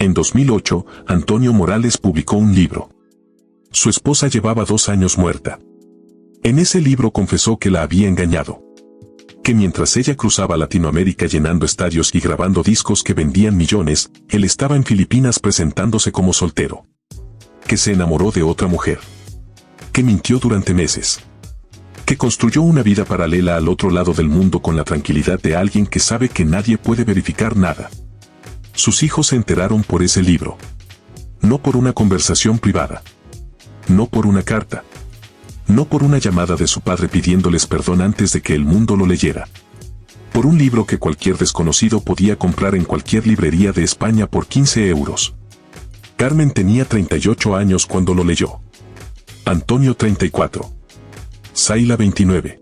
En 2008, Antonio Morales publicó un libro. Su esposa llevaba 2 años muerta. En ese libro confesó que la había engañado. Que mientras ella cruzaba Latinoamérica llenando estadios y grabando discos que vendían millones, él estaba en Filipinas presentándose como soltero. Que se enamoró de otra mujer. Que mintió durante meses. Que construyó una vida paralela al otro lado del mundo con la tranquilidad de alguien que sabe que nadie puede verificar nada. Sus hijos se enteraron por ese libro. No por una conversación privada. No por una carta. No por una llamada de su padre pidiéndoles perdón antes de que el mundo lo leyera. Por un libro que cualquier desconocido podía comprar en cualquier librería de España por 15 euros. Carmen tenía 38 años cuando lo leyó. Antonio 34. Zayla 29.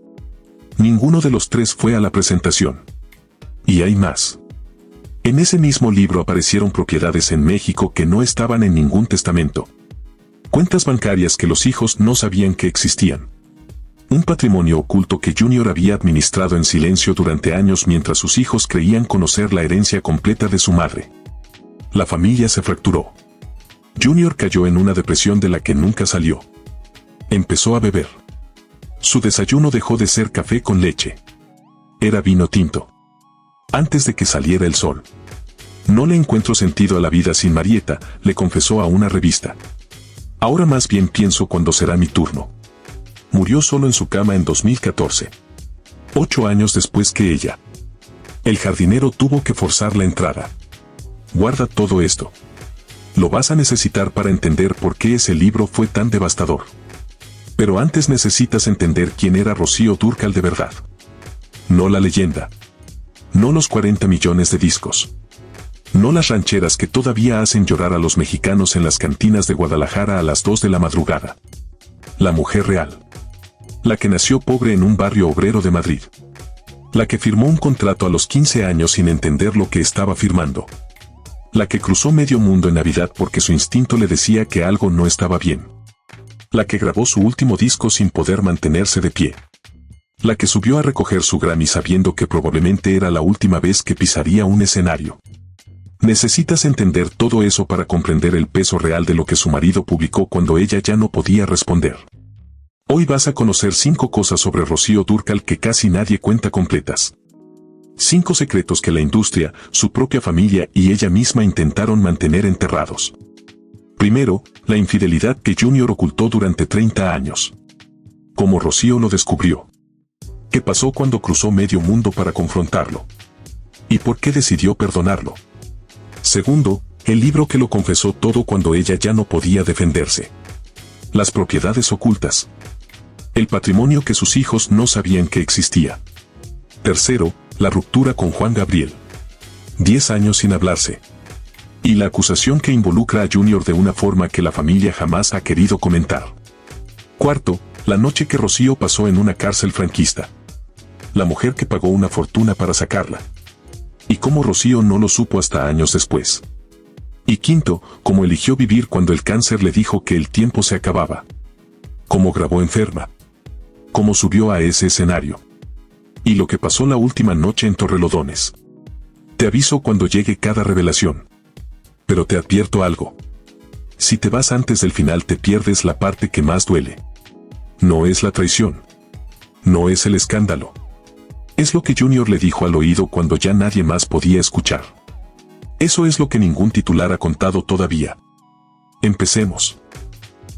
Ninguno de los tres fue a la presentación. Y hay más. En ese mismo libro aparecieron propiedades en México que no estaban en ningún testamento. Cuentas bancarias que los hijos no sabían que existían. Un patrimonio oculto que Junior había administrado en silencio durante años mientras sus hijos creían conocer la herencia completa de su madre. La familia se fracturó. Junior cayó en una depresión de la que nunca salió. Empezó a beber. Su desayuno dejó de ser café con leche. Era vino tinto. Antes de que saliera el sol. No le encuentro sentido a la vida sin Marieta, le confesó a una revista. Ahora más bien pienso cuándo será mi turno. Murió solo en su cama en 2014. 8 años después que ella. El jardinero tuvo que forzar la entrada. Guarda todo esto. Lo vas a necesitar para entender por qué ese libro fue tan devastador. Pero antes necesitas entender quién era Rocío Dúrcal de verdad. No la leyenda. No los 40 millones de discos. No las rancheras que todavía hacen llorar a los mexicanos en las cantinas de Guadalajara a las 2 de la madrugada. La mujer real. La que nació pobre en un barrio obrero de Madrid. La que firmó un contrato a los 15 años sin entender lo que estaba firmando. La que cruzó medio mundo en Navidad porque su instinto le decía que algo no estaba bien. La que grabó su último disco sin poder mantenerse de pie. La que subió a recoger su Grammy sabiendo que probablemente era la última vez que pisaría un escenario. Necesitas entender todo eso para comprender el peso real de lo que su marido publicó cuando ella ya no podía responder. Hoy vas a conocer 5 cosas sobre Rocío Dúrcal que casi nadie cuenta completas. 5 secretos que la industria, su propia familia y ella misma intentaron mantener enterrados. Primero, la infidelidad que Junior ocultó durante 30 años. Cómo Rocío lo descubrió. ¿Qué pasó cuando cruzó medio mundo para confrontarlo? ¿Y por qué decidió perdonarlo? Segundo, el libro que lo confesó todo cuando ella ya no podía defenderse. Las propiedades ocultas. El patrimonio que sus hijos no sabían que existía. Tercero, la ruptura con Juan Gabriel. 10 años sin hablarse. Y la acusación que involucra a Junior de una forma que la familia jamás ha querido comentar. Cuarto, la noche que Rocío pasó en una cárcel franquista. La mujer que pagó una fortuna para sacarla. Y cómo Rocío no lo supo hasta años después. Y quinto, cómo eligió vivir cuando el cáncer le dijo que el tiempo se acababa. Cómo grabó enferma. Cómo subió a ese escenario. Y lo que pasó la última noche en Torrelodones. Te aviso cuando llegue cada revelación. Pero te advierto algo. Si te vas antes del final te pierdes la parte que más duele. No es la traición. No es el escándalo. Es lo que Junior le dijo al oído cuando ya nadie más podía escuchar. Eso es lo que ningún titular ha contado todavía. Empecemos.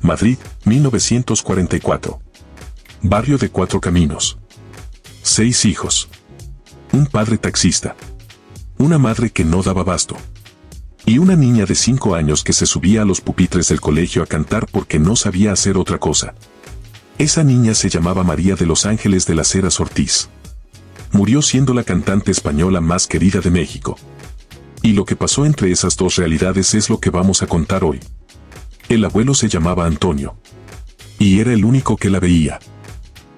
Madrid, 1944. Barrio de 4 Caminos. 6 hijos. Un padre taxista. Una madre que no daba abasto. Y una niña de 5 años que se subía a los pupitres del colegio a cantar porque no sabía hacer otra cosa. Esa niña se llamaba María de los Ángeles de las Heras Ortiz. Murió siendo la cantante española más querida de México. Y lo que pasó entre esas dos realidades es lo que vamos a contar hoy. El abuelo se llamaba Antonio. Y era el único que la veía.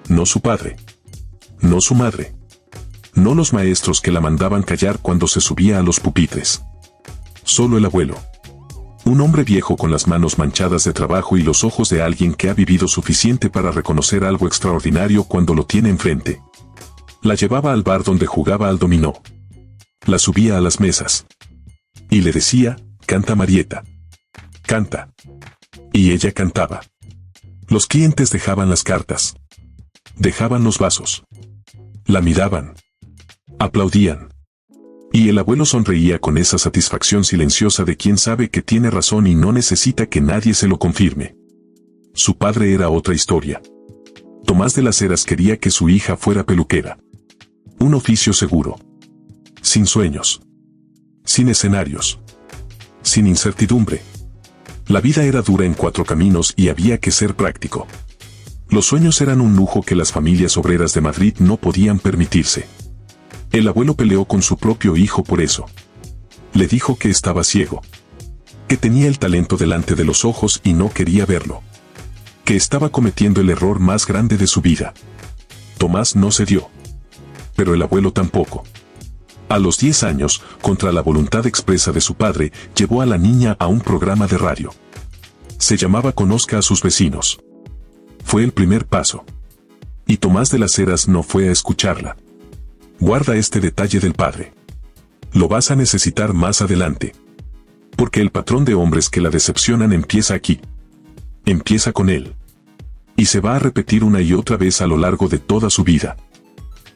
No su padre. No su madre. No los maestros que la mandaban callar cuando se subía a los pupitres. Solo el abuelo. Un hombre viejo con las manos manchadas de trabajo y los ojos de alguien que ha vivido suficiente para reconocer algo extraordinario cuando lo tiene enfrente. La llevaba al bar donde jugaba al dominó. La subía a las mesas. Y le decía, Canta Marieta. Canta. Y ella cantaba. Los clientes dejaban las cartas. Dejaban los vasos. La miraban. Aplaudían. Y el abuelo sonreía con esa satisfacción silenciosa de quien sabe que tiene razón y no necesita que nadie se lo confirme. Su padre era otra historia. Tomás de las Heras quería que su hija fuera peluquera. Un oficio seguro. Sin sueños. Sin escenarios. Sin incertidumbre. La vida era dura en Cuatro Caminos y había que ser práctico. Los sueños eran un lujo que las familias obreras de Madrid no podían permitirse. El abuelo peleó con su propio hijo por eso. Le dijo que estaba ciego. Que tenía el talento delante de los ojos y no quería verlo. Que estaba cometiendo el error más grande de su vida. Tomás no cedió. Pero el abuelo tampoco. A los 10 años, contra la voluntad expresa de su padre, llevó a la niña a un programa de radio. Se llamaba Conozca a sus vecinos. Fue el primer paso. Y Tomás de las Heras no fue a escucharla. Guarda este detalle del padre. Lo vas a necesitar más adelante. Porque el patrón de hombres que la decepcionan empieza aquí. Empieza con él. Y se va a repetir una y otra vez a lo largo de toda su vida.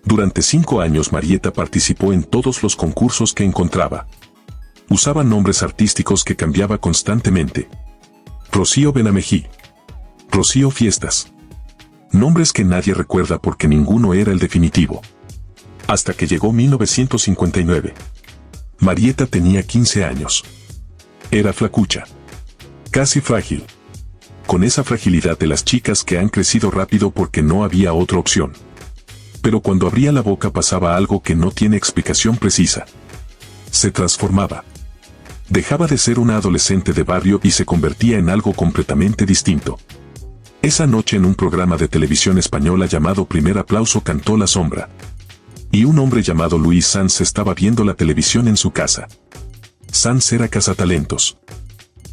Durante 5 años Marieta participó en todos los concursos que encontraba. Usaba nombres artísticos que cambiaba constantemente. Rocío Benamejí. Rocío Fiestas. Nombres que nadie recuerda porque ninguno era el definitivo. Hasta que llegó 1959. Marieta tenía 15 años. Era flacucha. Casi frágil. Con esa fragilidad de las chicas que han crecido rápido porque no había otra opción. Pero cuando abría la boca pasaba algo que no tiene explicación precisa. Se transformaba. Dejaba de ser una adolescente de barrio y se convertía en algo completamente distinto. Esa noche en un programa de televisión española llamado Primer Aplauso cantó La Sombra. Y un hombre llamado Luis Sanz estaba viendo la televisión en su casa. Sanz era cazatalentos.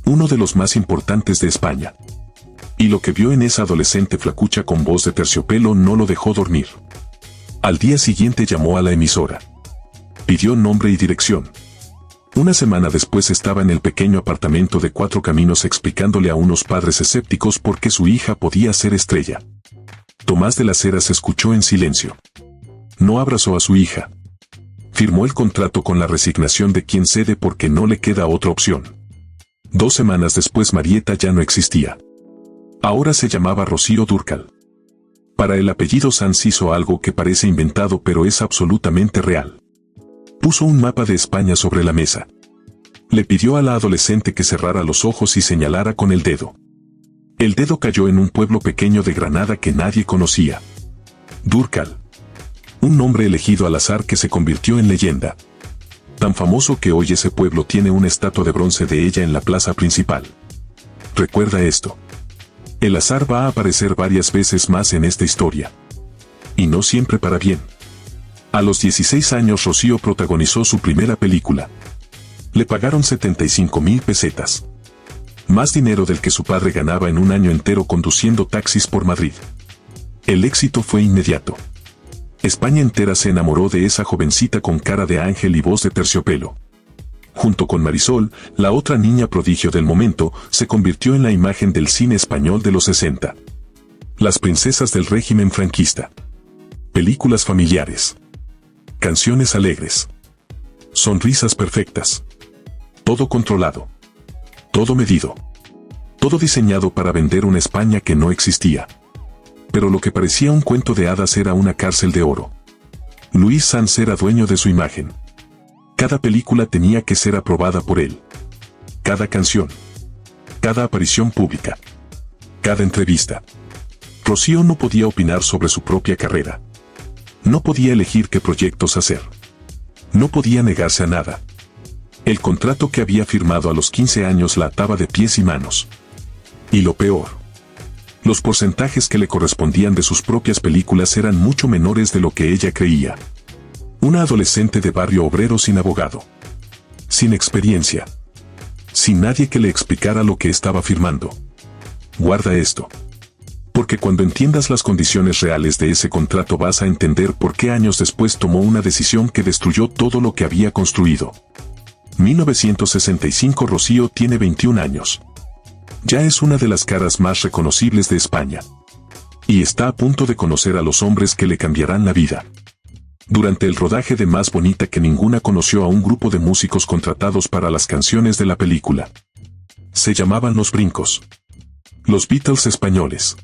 Uno de los más importantes de España. Y lo que vio en esa adolescente flacucha con voz de terciopelo no lo dejó dormir. Al día siguiente llamó a la emisora. Pidió nombre y dirección. Una semana después estaba en el pequeño apartamento de Cuatro Caminos explicándole a unos padres escépticos por qué su hija podía ser estrella. Tomás de las Heras escuchó en silencio. No abrazó a su hija. Firmó el contrato con la resignación de quien cede porque no le queda otra opción. 2 semanas después Marieta ya no existía. Ahora se llamaba Rocío Dúrcal. Para el apellido Sanz hizo algo que parece inventado pero es absolutamente real. Puso un mapa de España sobre la mesa. Le pidió a la adolescente que cerrara los ojos y señalara con el dedo. El dedo cayó en un pueblo pequeño de Granada que nadie conocía. Dúrcal. Un nombre elegido al azar que se convirtió en leyenda. Tan famoso que hoy ese pueblo tiene una estatua de bronce de ella en la plaza principal. Recuerda esto. El azar va a aparecer varias veces más en esta historia. Y no siempre para bien. A los 16 años Rocío protagonizó su primera película. Le pagaron 75,000 pesetas. Más dinero del que su padre ganaba en un año entero conduciendo taxis por Madrid. El éxito fue inmediato. España entera se enamoró de esa jovencita con cara de ángel y voz de terciopelo. Junto con Marisol, la otra niña prodigio del momento, se convirtió en la imagen del cine español de los 60. Las princesas del régimen franquista. Películas familiares. Canciones alegres. Sonrisas perfectas. Todo controlado. Todo medido. Todo diseñado para vender una España que no existía. Pero lo que parecía un cuento de hadas era una cárcel de oro. Luis Sanz era dueño de su imagen. Cada película tenía que ser aprobada por él. Cada canción. Cada aparición pública. Cada entrevista. Rocío no podía opinar sobre su propia carrera. No podía elegir qué proyectos hacer. No podía negarse a nada. El contrato que había firmado a los 15 años la ataba de pies y manos. Y lo peor. Los porcentajes que le correspondían de sus propias películas eran mucho menores de lo que ella creía. Una adolescente de barrio obrero sin abogado. Sin experiencia. Sin nadie que le explicara lo que estaba firmando. Guarda esto. Porque cuando entiendas las condiciones reales de ese contrato vas a entender por qué años después tomó una decisión que destruyó todo lo que había construido. 1965. Rocío tiene 21 años. Ya es una de las caras más reconocibles de España. Y está a punto de conocer a los hombres que le cambiarán la vida. Durante el rodaje de Más bonita que ninguna conoció a un grupo de músicos contratados para las canciones de la película. Se llamaban Los Brincos. Los Beatles españoles.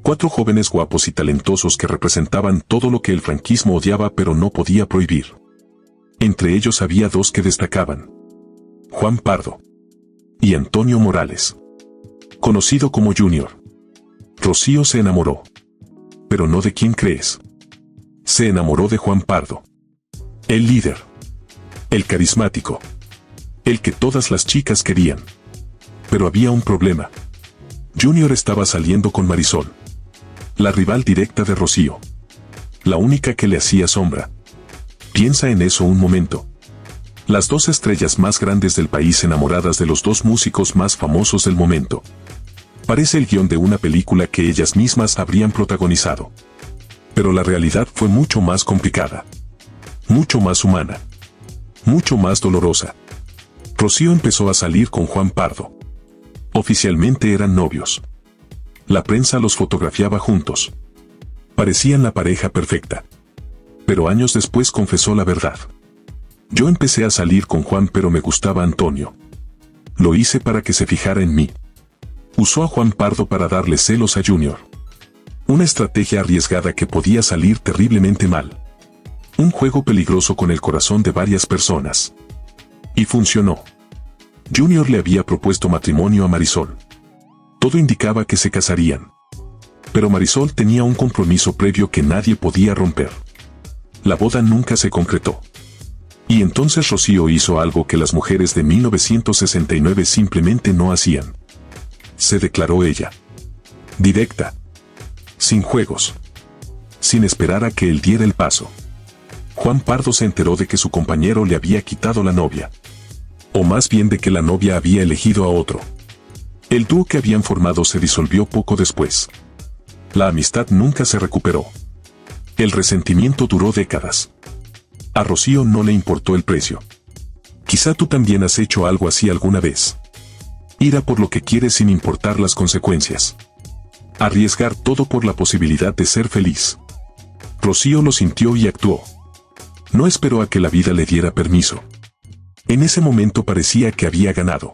4 jóvenes guapos y talentosos que representaban todo lo que el franquismo odiaba pero no podía prohibir. Entre ellos había 2 que destacaban. Juan Pardo y Antonio Morales, conocido como Junior. Rocío se enamoró. Pero no de quién crees. Se enamoró de Juan Pardo. El líder. El carismático. El que todas las chicas querían. Pero había un problema. Junior estaba saliendo con Marisol, la rival directa de Rocío. La única que le hacía sombra. Piensa en eso un momento. Las 2 estrellas más grandes del país enamoradas de los 2 músicos más famosos del momento. Parece el guión de una película que ellas mismas habrían protagonizado. Pero la realidad fue mucho más complicada. Mucho más humana. Mucho más dolorosa. Rocío empezó a salir con Juan Pardo. Oficialmente eran novios. La prensa los fotografiaba juntos. Parecían la pareja perfecta. Pero años después confesó la verdad. Yo empecé a salir con Juan pero me gustaba Antonio. Lo hice para que se fijara en mí. Usó a Juan Pardo para darle celos a Junior. Una estrategia arriesgada que podía salir terriblemente mal. Un juego peligroso con el corazón de varias personas. Y funcionó. Junior le había propuesto matrimonio a Marisol. Todo indicaba que se casarían. Pero Marisol tenía un compromiso previo que nadie podía romper. La boda nunca se concretó. Y entonces Rocío hizo algo que las mujeres de 1969 simplemente no hacían. Se declaró ella. Directa. Sin juegos. Sin esperar a que él diera el paso. Juan Pardo se enteró de que su compañero le había quitado la novia. O más bien de que la novia había elegido a otro. El dúo que habían formado se disolvió poco después. La amistad nunca se recuperó. El resentimiento duró décadas. A Rocío no le importó el precio. Quizá tú también has hecho algo así alguna vez. Ir a por lo que quieres sin importar las consecuencias. Arriesgar todo por la posibilidad de ser feliz. Rocío lo sintió y actuó. No esperó a que la vida le diera permiso. En ese momento parecía que había ganado.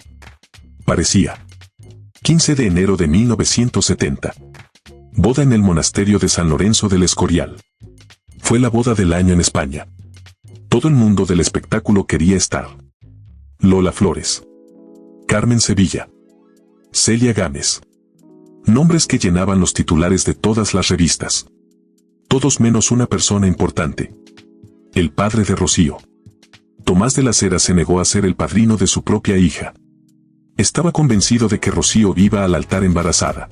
Parecía. 15 de enero de 1970. Boda en el monasterio de San Lorenzo del Escorial. Fue la boda del año en España. Todo el mundo del espectáculo quería estar. Lola Flores. Carmen Sevilla. Celia Gámez. Nombres que llenaban los titulares de todas las revistas. Todos menos una persona importante. El padre de Rocío. Tomás de las Heras se negó a ser el padrino de su propia hija. Estaba convencido de que Rocío iba al altar embarazada.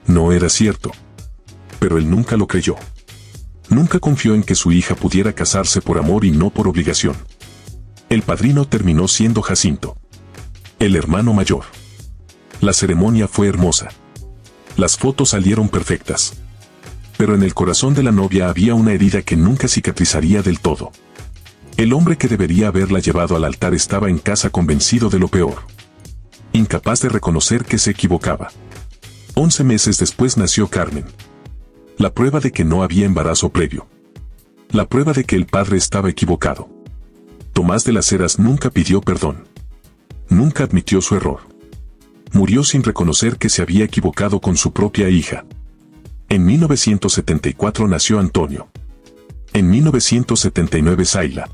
No era cierto. Pero él nunca lo creyó. Nunca confió en que su hija pudiera casarse por amor y no por obligación. El padrino terminó siendo Jacinto, el hermano mayor. La ceremonia fue hermosa. Las fotos salieron perfectas. Pero en el corazón de la novia había una herida que nunca cicatrizaría del todo. El hombre que debería haberla llevado al altar estaba en casa convencido de lo peor. Incapaz de reconocer que se equivocaba. 11 meses después nació Carmen. La prueba de que no había embarazo previo. La prueba de que el padre estaba equivocado. Tomás de las Heras nunca pidió perdón. Nunca admitió su error. Murió sin reconocer que se había equivocado con su propia hija. En 1974 nació Antonio. En 1979 Zayla.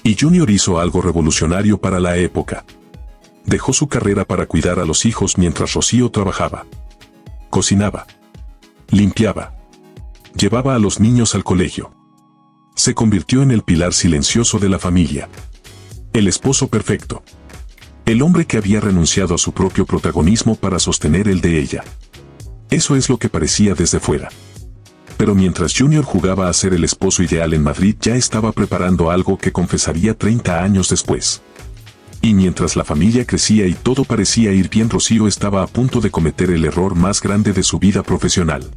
Y Junior hizo algo revolucionario para la época. Dejó su carrera para cuidar a los hijos mientras Rocío trabajaba. Cocinaba. Limpiaba. Llevaba a los niños al colegio. Se convirtió en el pilar silencioso de la familia. El esposo perfecto. El hombre que había renunciado a su propio protagonismo para sostener el de ella. Eso es lo que parecía desde fuera. Pero mientras Junior jugaba a ser el esposo ideal en Madrid, ya estaba preparando algo que confesaría 30 años después. Y mientras la familia crecía y todo parecía ir bien, Rocío estaba a punto de cometer el error más grande de su vida profesional.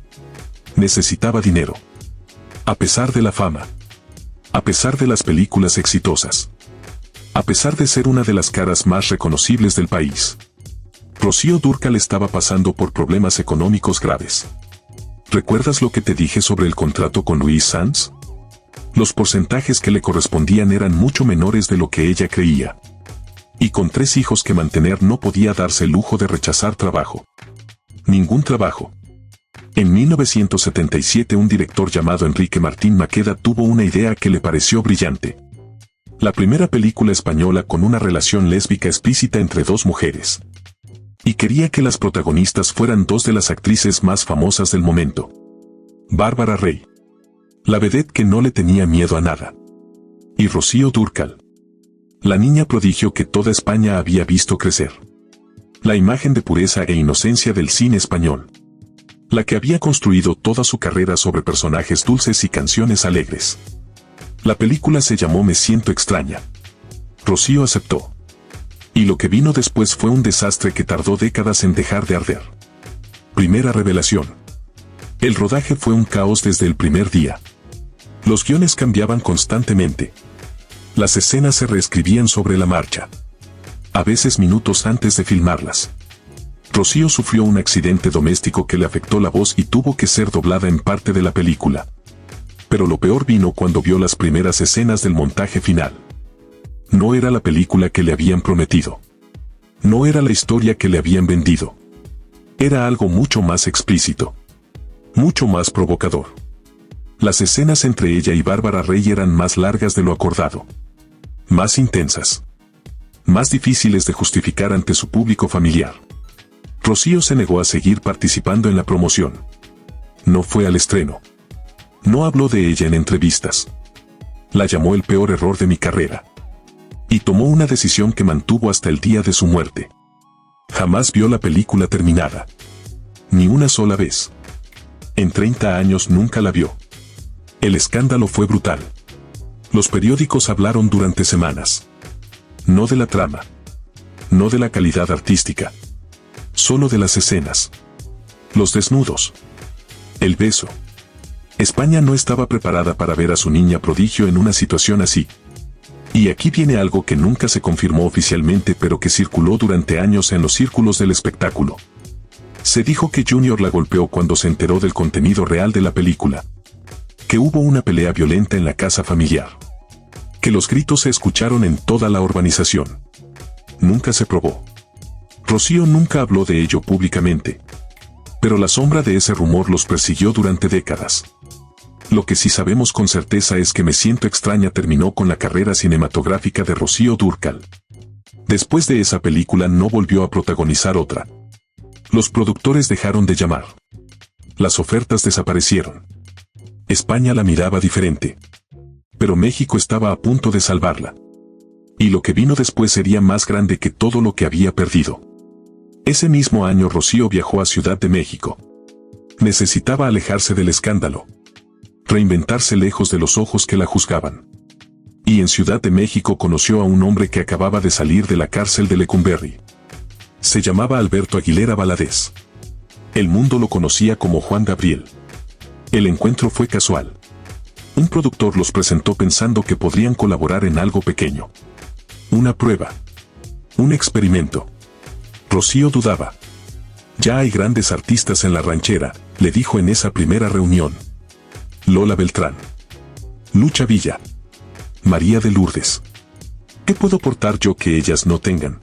Necesitaba dinero. A pesar de la fama. A pesar de las películas exitosas. A pesar de ser una de las caras más reconocibles del país, Rocío Dúrcal estaba pasando por problemas económicos graves. ¿Recuerdas lo que te dije sobre el contrato con Luis Sanz? Los porcentajes que le correspondían eran mucho menores de lo que ella creía. Y con 3 hijos que mantener no podía darse el lujo de rechazar trabajo. Ningún trabajo. En 1977 un director llamado Enrique Martín Maqueda tuvo una idea que le pareció brillante. La primera película española con una relación lésbica explícita entre 2 mujeres. Y quería que las protagonistas fueran 2 de las actrices más famosas del momento. Bárbara Rey, la vedette que no le tenía miedo a nada, y Rocío Dúrcal, la niña prodigio que toda España había visto crecer. La imagen de pureza e inocencia del cine español. La que había construido toda su carrera sobre personajes dulces y canciones alegres. La película se llamó Me siento extraña. Rocío aceptó. Y lo que vino después fue un desastre que tardó décadas en dejar de arder. Primera revelación. El rodaje fue un caos desde el primer día. Los guiones cambiaban constantemente. Las escenas se reescribían sobre la marcha. A veces minutos antes de filmarlas. Rocío sufrió un accidente doméstico que le afectó la voz y tuvo que ser doblada en parte de la película. Pero lo peor vino cuando vio las primeras escenas del montaje final. No era la película que le habían prometido. No era la historia que le habían vendido. Era algo mucho más explícito. Mucho más provocador. Las escenas entre ella y Bárbara Rey eran más largas de lo acordado. Más intensas. Más difíciles de justificar ante su público familiar. Rocío se negó a seguir participando en la promoción. No fue al estreno. No habló de ella en entrevistas. La llamó el peor error de mi carrera. Y tomó una decisión que mantuvo hasta el día de su muerte. Jamás vio la película terminada. Ni una sola vez. En 30 años nunca la vio. El escándalo fue brutal. Los periódicos hablaron durante semanas. No de la trama. No de la calidad artística. Solo de las escenas. Los desnudos. El beso. España no estaba preparada para ver a su niña prodigio en una situación así. Y aquí viene algo que nunca se confirmó oficialmente pero que circuló durante años en los círculos del espectáculo. Se dijo que Junior la golpeó cuando se enteró del contenido real de la película. Que hubo una pelea violenta en la casa familiar. Que los gritos se escucharon en toda la urbanización. Nunca se probó. Rocío nunca habló de ello públicamente. Pero la sombra de ese rumor los persiguió durante décadas. Lo que sí sabemos con certeza es que Me siento extraña terminó con la carrera cinematográfica de Rocío Dúrcal. Después de esa película no volvió a protagonizar otra. Los productores dejaron de llamar. Las ofertas desaparecieron. España la miraba diferente. Pero México estaba a punto de salvarla. Y lo que vino después sería más grande que todo lo que había perdido. Ese mismo año Rocío viajó a Ciudad de México. Necesitaba alejarse del escándalo. Reinventarse lejos de los ojos que la juzgaban. Y en Ciudad de México conoció a un hombre que acababa de salir de la cárcel de Lecumberri. Se llamaba Alberto Aguilera Valadez. El mundo lo conocía como Juan Gabriel. El encuentro fue casual. Un productor los presentó pensando que podrían colaborar en algo pequeño. Una prueba. Un experimento. Rocío dudaba. Ya hay grandes artistas en la ranchera, le dijo en esa primera reunión. Lola Beltrán. Lucha Villa. María de Lourdes. ¿Qué puedo aportar yo que ellas no tengan?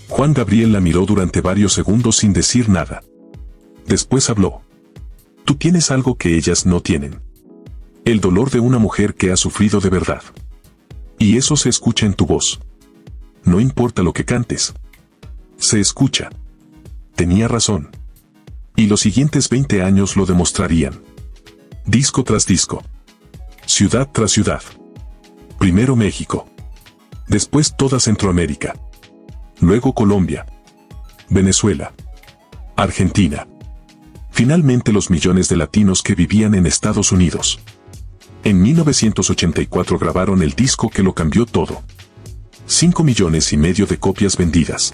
Juan Gabriel la miró durante varios segundos sin decir nada. Después habló. Tú tienes algo que ellas no tienen. El dolor de una mujer que ha sufrido de verdad. Y eso se escucha en tu voz. No importa lo que cantes. Se escucha. Tenía razón. Y los siguientes 20 años lo demostrarían. Disco tras disco. Ciudad tras ciudad. Primero México. Después toda Centroamérica. Luego Colombia. Venezuela. Argentina. Finalmente los millones de latinos que vivían en Estados Unidos. En 1984 grabaron el disco que lo cambió todo. 5,5 millones de copias vendidas.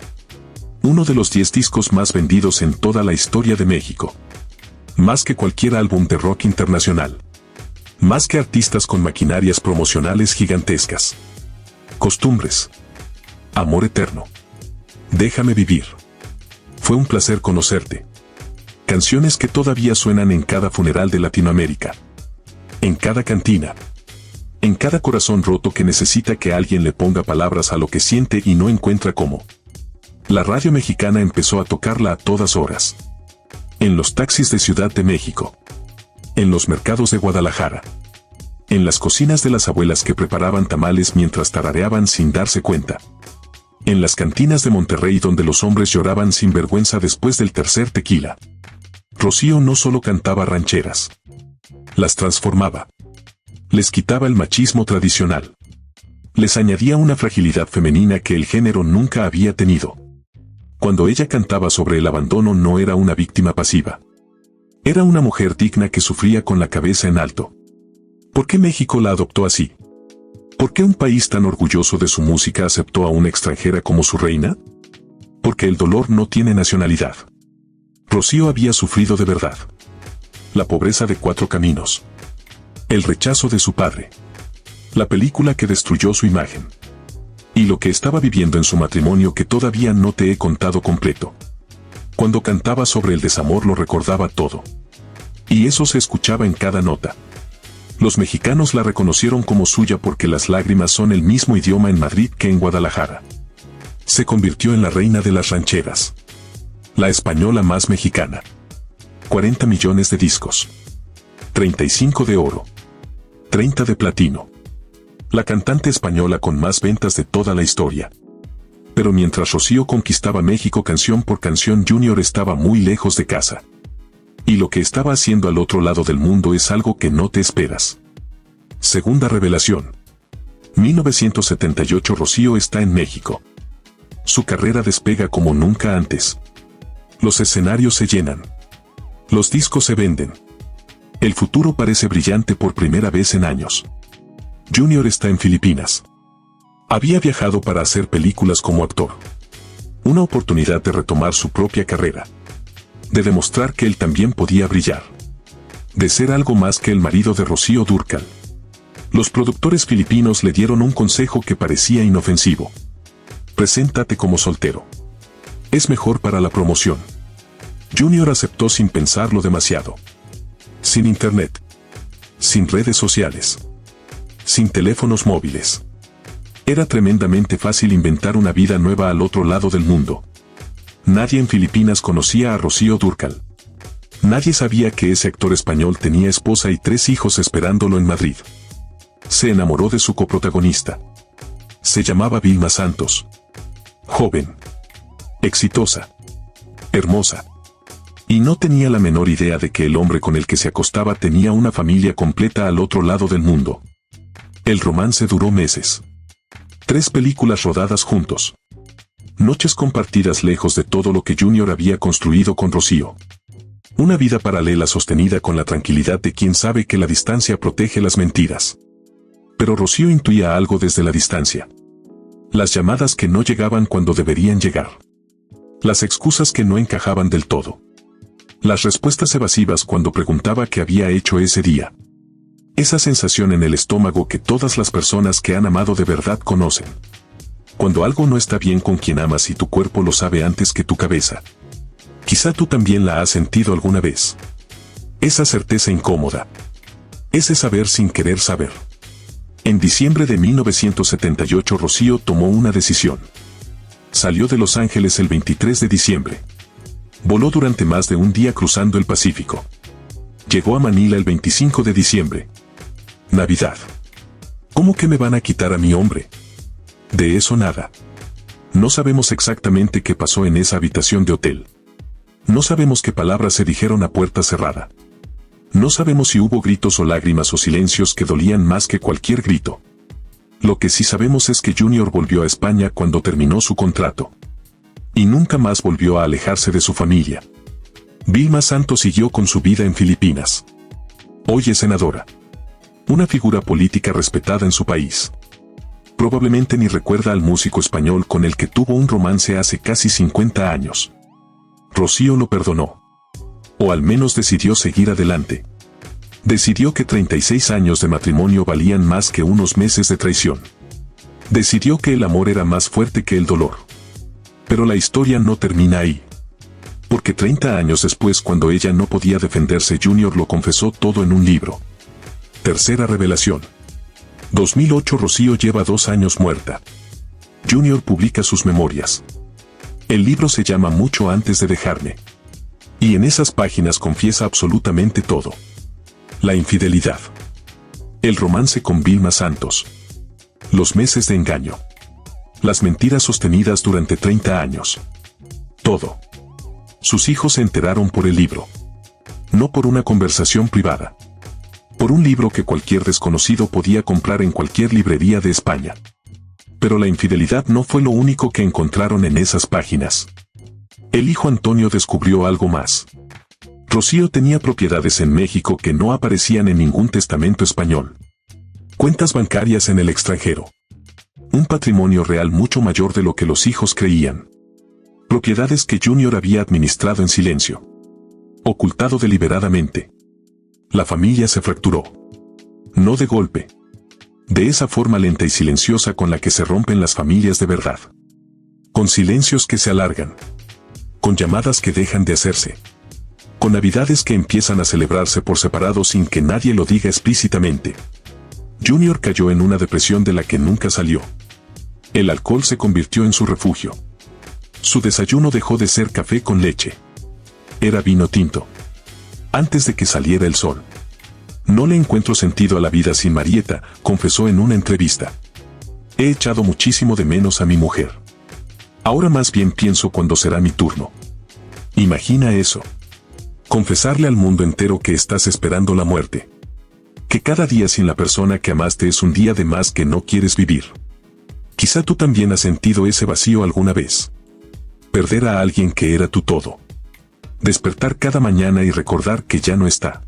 Uno de los 10 discos más vendidos en toda la historia de México. Más que cualquier álbum de rock internacional. Más que artistas con maquinarias promocionales gigantescas. Costumbres. Amor eterno. Déjame vivir. Fue un placer conocerte. Canciones que todavía suenan en cada funeral de Latinoamérica. En cada cantina. En cada corazón roto que necesita que alguien le ponga palabras a lo que siente y no encuentra cómo. La radio mexicana empezó a tocarla a todas horas. En los taxis de Ciudad de México. En los mercados de Guadalajara. En las cocinas de las abuelas que preparaban tamales mientras tarareaban sin darse cuenta. En las cantinas de Monterrey donde los hombres lloraban sin vergüenza después del tercer tequila. Rocío no solo cantaba rancheras. Las transformaba. Les quitaba el machismo tradicional. Les añadía una fragilidad femenina que el género nunca había tenido. Cuando ella cantaba sobre el abandono no era una víctima pasiva. Era una mujer digna que sufría con la cabeza en alto. ¿Por qué México la adoptó así? ¿Por qué un país tan orgulloso de su música aceptó a una extranjera como su reina? Porque el dolor no tiene nacionalidad. Rocío había sufrido de verdad. La pobreza de 4 caminos. El rechazo de su padre. La película que destruyó su imagen. Y lo que estaba viviendo en su matrimonio que todavía no te he contado completo. Cuando cantaba sobre el desamor lo recordaba todo. Y eso se escuchaba en cada nota. Los mexicanos la reconocieron como suya porque las lágrimas son el mismo idioma en Madrid que en Guadalajara. Se convirtió en la reina de las rancheras. La española más mexicana. 40 millones de discos. 35 de oro. 30 de platino. La cantante española con más ventas de toda la historia. Pero mientras Rocío conquistaba México canción por canción, Junior estaba muy lejos de casa. Y lo que estaba haciendo al otro lado del mundo es algo que no te esperas. Segunda revelación. 1978 Rocío está en México. Su carrera despega como nunca antes. Los escenarios se llenan. Los discos se venden. El futuro parece brillante por primera vez en años. Junior está en Filipinas. Había viajado para hacer películas como actor. Una oportunidad de retomar su propia carrera. De demostrar que él también podía brillar. De ser algo más que el marido de Rocío Dúrcal. Los productores filipinos le dieron un consejo que parecía inofensivo. Preséntate como soltero. Es mejor para la promoción. Junior aceptó sin pensarlo demasiado. Sin internet. Sin redes sociales. Sin teléfonos móviles. Era tremendamente fácil inventar una vida nueva al otro lado del mundo. Nadie en Filipinas conocía a Rocío Dúrcal. Nadie sabía que ese actor español tenía esposa y 3 hijos esperándolo en Madrid. Se enamoró de su coprotagonista. Se llamaba Vilma Santos. Joven. Exitosa. Hermosa. Y no tenía la menor idea de que el hombre con el que se acostaba tenía una familia completa al otro lado del mundo. El romance duró meses. 3 películas rodadas juntos. Noches compartidas lejos de todo lo que Junior había construido con Rocío. Una vida paralela sostenida con la tranquilidad de quien sabe que la distancia protege las mentiras. Pero Rocío intuía algo desde la distancia. Las llamadas que no llegaban cuando deberían llegar. Las excusas que no encajaban del todo. Las respuestas evasivas cuando preguntaba qué había hecho ese día. Esa sensación en el estómago que todas las personas que han amado de verdad conocen. Cuando algo no está bien con quien amas y tu cuerpo lo sabe antes que tu cabeza. Quizá tú también la has sentido alguna vez. Esa certeza incómoda. Ese saber sin querer saber. En diciembre de 1978 Rocío tomó una decisión. Salió de Los Ángeles el 23 de diciembre. Voló durante más de un día cruzando el Pacífico. Llegó a Manila el 25 de diciembre. Navidad. ¿Cómo que me van a quitar a mi hombre? De eso nada. No sabemos exactamente qué pasó en esa habitación de hotel. No sabemos qué palabras se dijeron a puerta cerrada. No sabemos si hubo gritos o lágrimas o silencios que dolían más que cualquier grito. Lo que sí sabemos es que Junior volvió a España cuando terminó su contrato. Y nunca más volvió a alejarse de su familia. Vilma Santos siguió con su vida en Filipinas. Hoy es senadora. Una figura política respetada en su país. Probablemente ni recuerda al músico español con el que tuvo un romance hace casi 50 años. Rocío lo perdonó. O al menos decidió seguir adelante. Decidió que 36 años de matrimonio valían más que unos meses de traición. Decidió que el amor era más fuerte que el dolor. Pero la historia no termina ahí. Porque 30 años después, cuando ella no podía defenderse, Junior lo confesó todo en un libro. Tercera revelación. 2008. Rocío lleva 2 años muerta. Junior publica sus memorias. El libro se llama Mucho antes de dejarme. Y en esas páginas confiesa absolutamente todo. La infidelidad. El romance con Vilma Santos. Los meses de engaño. Las mentiras sostenidas durante 30 años. Todo. Sus hijos se enteraron por el libro. No por una conversación privada. Por un libro que cualquier desconocido podía comprar en cualquier librería de España. Pero la infidelidad no fue lo único que encontraron en esas páginas. El hijo Antonio descubrió algo más. Rocío tenía propiedades en México que no aparecían en ningún testamento español. Cuentas bancarias en el extranjero. Un patrimonio real mucho mayor de lo que los hijos creían. Propiedades que Junior había administrado en silencio. Ocultado deliberadamente. La familia se fracturó. No de golpe. De esa forma lenta y silenciosa con la que se rompen las familias de verdad. Con silencios que se alargan. Con llamadas que dejan de hacerse. Con navidades que empiezan a celebrarse por separado sin que nadie lo diga explícitamente. Junior cayó en una depresión de la que nunca salió. El alcohol se convirtió en su refugio. Su desayuno dejó de ser café con leche. Era vino tinto. Antes de que saliera el sol. No le encuentro sentido a la vida sin Marieta, confesó en una entrevista. He echado muchísimo de menos a mi mujer. Ahora más bien pienso cuándo será mi turno. Imagina eso. Confesarle al mundo entero que estás esperando la muerte. Que cada día sin la persona que amaste es un día de más que no quieres vivir. Quizá tú también has sentido ese vacío alguna vez. Perder a alguien que era tu todo. Despertar cada mañana y recordar que ya no está.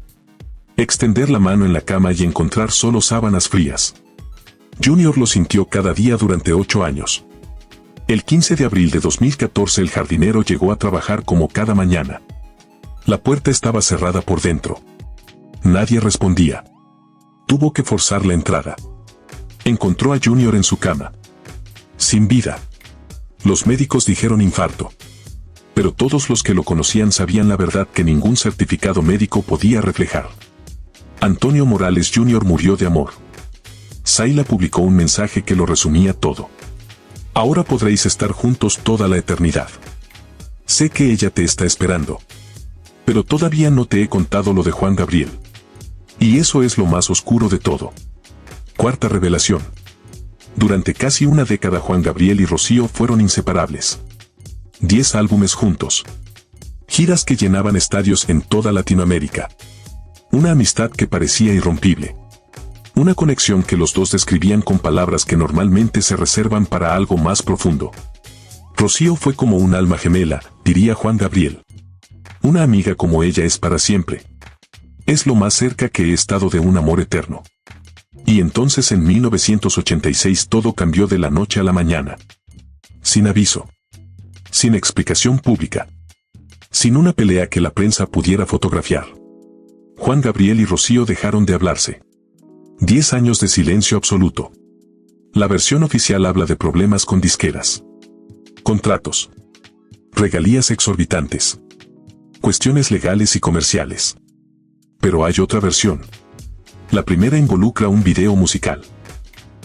Extender la mano en la cama y encontrar solo sábanas frías. Junior lo sintió cada día durante 8 años. El 15 de abril de 2014 el jardinero llegó a trabajar como cada mañana. La puerta estaba cerrada por dentro. Nadie respondía. Tuvo que forzar la entrada. Encontró a Junior en su cama. Sin vida. Los médicos dijeron infarto. Pero todos los que lo conocían sabían la verdad que ningún certificado médico podía reflejar. Antonio Morales Jr. murió de amor. Zayla publicó un mensaje que lo resumía todo. Ahora podréis estar juntos toda la eternidad. Sé que ella te está esperando. Pero todavía no te he contado lo de Juan Gabriel. Y eso es lo más oscuro de todo. Cuarta revelación. Durante casi una década Juan Gabriel y Rocío fueron inseparables. 10 álbumes juntos. Giras que llenaban estadios en toda Latinoamérica. Una amistad que parecía irrompible. Una conexión que los dos describían con palabras que normalmente se reservan para algo más profundo. Rocío fue como un alma gemela, diría Juan Gabriel. Una amiga como ella es para siempre. Es lo más cerca que he estado de un amor eterno. Y entonces en 1986 todo cambió de la noche a la mañana. Sin aviso. Sin explicación pública. Sin una pelea que la prensa pudiera fotografiar. Juan Gabriel y Rocío dejaron de hablarse. 10 años de silencio absoluto. La versión oficial habla de problemas con disqueras. Contratos. Regalías exorbitantes. Cuestiones legales y comerciales. Pero hay otra versión. La primera involucra un video musical.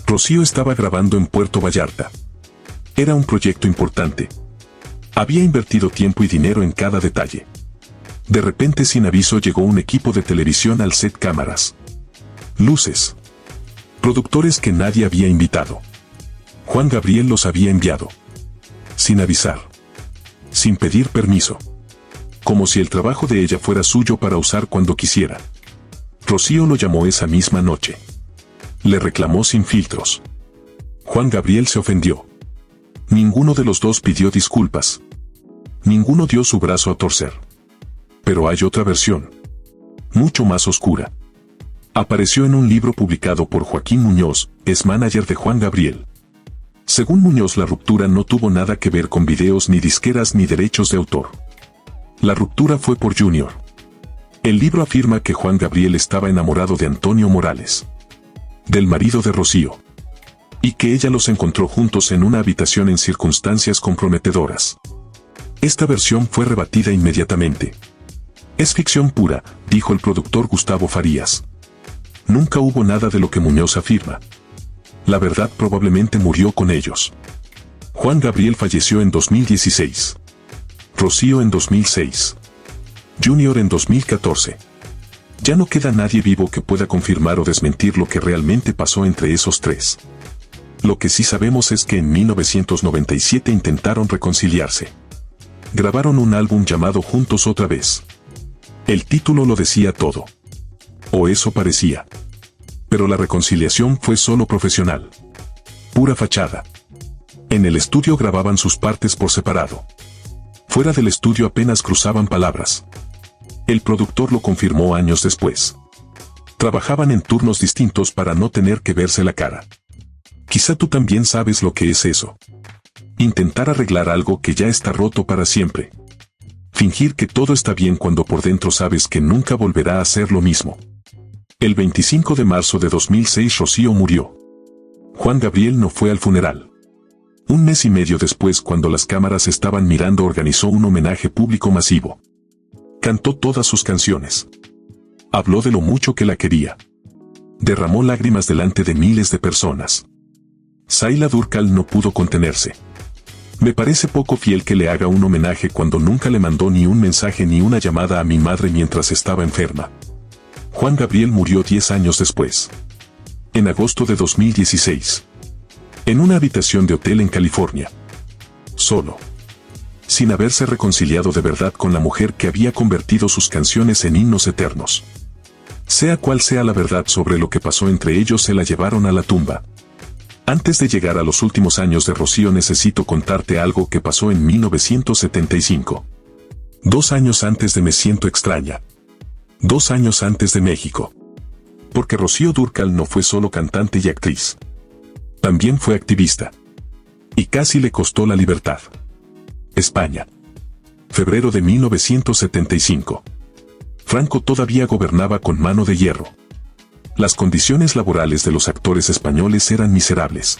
Rocío estaba grabando en Puerto Vallarta. Era un proyecto importante. Había invertido tiempo y dinero en cada detalle. De repente sin aviso llegó un equipo de televisión al set, cámaras. Luces. Productores que nadie había invitado. Juan Gabriel los había enviado. Sin avisar. Sin pedir permiso. Como si el trabajo de ella fuera suyo para usar cuando quisiera. Rocío lo llamó esa misma noche. Le reclamó sin filtros. Juan Gabriel se ofendió. Ninguno de los dos pidió disculpas. Ninguno dio su brazo a torcer. Pero hay otra versión. Mucho más oscura. Apareció en un libro publicado por Joaquín Muñoz, ex manager de Juan Gabriel. Según Muñoz, la ruptura no tuvo nada que ver con videos ni disqueras ni derechos de autor. La ruptura fue por Junior. El libro afirma que Juan Gabriel estaba enamorado de Antonio Morales. Del marido de Rocío. y que ella los encontró juntos en una habitación en circunstancias comprometedoras. Esta versión fue rebatida inmediatamente. Es ficción pura, dijo el productor Gustavo Farías. Nunca hubo nada de lo que Muñoz afirma. La verdad probablemente murió con ellos. Juan Gabriel falleció en 2016. Rocío en 2006. Junior en 2014. Ya no queda nadie vivo que pueda confirmar o desmentir lo que realmente pasó entre esos tres. Lo que sí sabemos es que en 1997 intentaron reconciliarse. Grabaron un álbum llamado Juntos otra vez. El título lo decía todo. O eso parecía. Pero la reconciliación fue solo profesional. Pura fachada. En el estudio grababan sus partes por separado. Fuera del estudio apenas cruzaban palabras. El productor lo confirmó años después. Trabajaban en turnos distintos para no tener que verse la cara. Quizá tú también sabes lo que es eso. Intentar arreglar algo que ya está roto para siempre. Fingir que todo está bien cuando por dentro sabes que nunca volverá a ser lo mismo. El 25 de marzo de 2006 Rocío murió. Juan Gabriel no fue al funeral. Un mes y medio después, cuando las cámaras estaban mirando, organizó un homenaje público masivo. Cantó todas sus canciones. Habló de lo mucho que la quería. Derramó lágrimas delante de miles de personas. Zayla Durcal no pudo contenerse. Me parece poco fiel que le haga un homenaje cuando nunca le mandó ni un mensaje ni una llamada a mi madre mientras estaba enferma. Juan Gabriel murió 10 años después. En agosto de 2016. En una habitación de hotel en California. Solo. Sin haberse reconciliado de verdad con la mujer que había convertido sus canciones en himnos eternos. Sea cual sea la verdad sobre lo que pasó entre ellos, se la llevaron a la tumba. Antes de llegar a los últimos años de Rocío, necesito contarte algo que pasó en 1975. 2 años antes de Me Siento Extraña. 2 años antes de México. Porque Rocío Dúrcal no fue solo cantante y actriz. También fue activista. Y casi le costó la libertad. España. Febrero de 1975. Franco todavía gobernaba con mano de hierro. Las condiciones laborales de los actores españoles eran miserables.